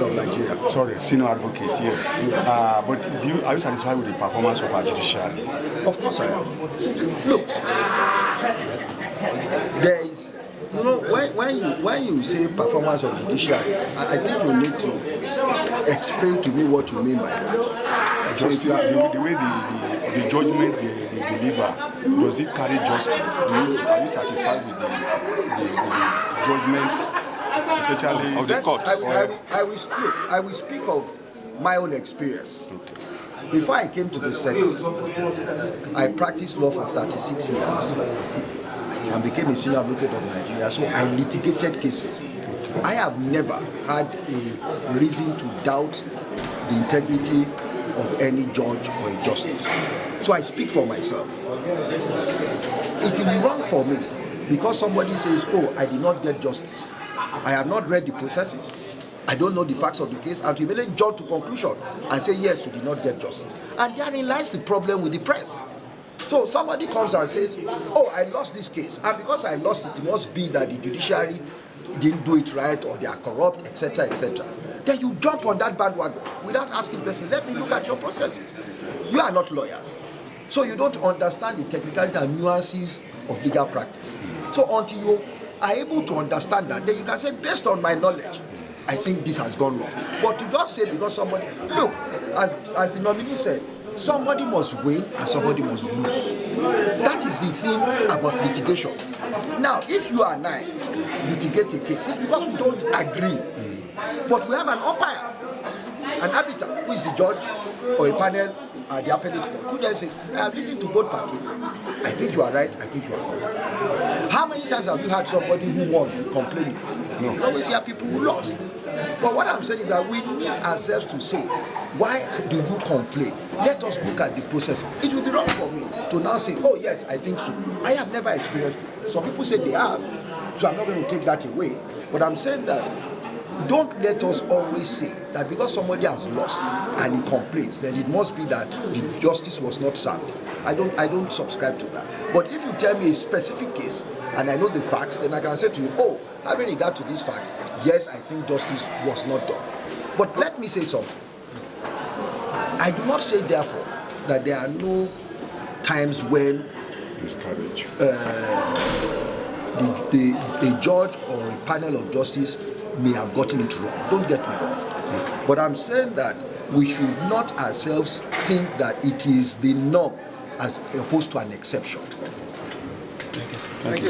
of Nigeria. Sorry, senior advocate, yes. Yeah. But are you satisfied with the performance of our judiciary? Of course I am. Look, there is, when you say performance of judiciary, I think you need to explain to me what you mean by that. So if you are, the way the judgments they deliver, does it carry justice? Are you satisfied with the judgments, especially of the court? I will speak of my own experience. Okay. Before I came to the Senate, I practiced law for 36 years and became a senior advocate of Nigeria, so I litigated cases. I have never had a reason to doubt the integrity of any judge or a justice. So I speak for myself. It will be wrong for me because somebody says, oh, I did not get justice. I have not read the processes. I don't know the facts of the case, and to immediately jump to conclusion and say, yes, you did not get justice. And therein lies the problem with the press. So somebody comes and says, oh, I lost this case, and because I lost it, it must be that the judiciary didn't do it right, or they are corrupt, etc., etc. Then you jump on that bandwagon without asking the person, let me look at your processes. You are not lawyers, so you don't understand the technicalities and nuances of legal practice. So until you are able to understand that, then you can say, based on my knowledge, I think this has gone wrong. But to just say because somebody, look, as the nominee said, somebody must win and somebody must lose. That is the thing about litigation. Now, if you and I litigate a case, it's because we don't agree. But we have an umpire, an arbiter, who is the judge or a panel at the appellate court, who then says, I have listened to both parties. I think you are right, I think you are wrong. How many times have you had somebody who won complaining? No. You always hear people who lost. But what I'm saying is that we need ourselves to say, why do you complain? Let us look at the processes. It will be wrong for me to now say, oh yes, I think so. I have never experienced it. Some people say they have, so I'm not going to take that away. But I'm saying that don't let us always say that because somebody has lost and he complains, then it must be that the justice was not served. I don't subscribe to that. But if you tell me a specific case and I know the facts, then I can say to you, oh, having regard to these facts, yes, I think justice was not done. But let me say something. I do not say, therefore, that there are no times when miscarriage. A judge or a panel of justice may have gotten it wrong. Don't get me wrong. But I'm saying that we should not ourselves think that it is the norm as opposed to an exception. Thank you.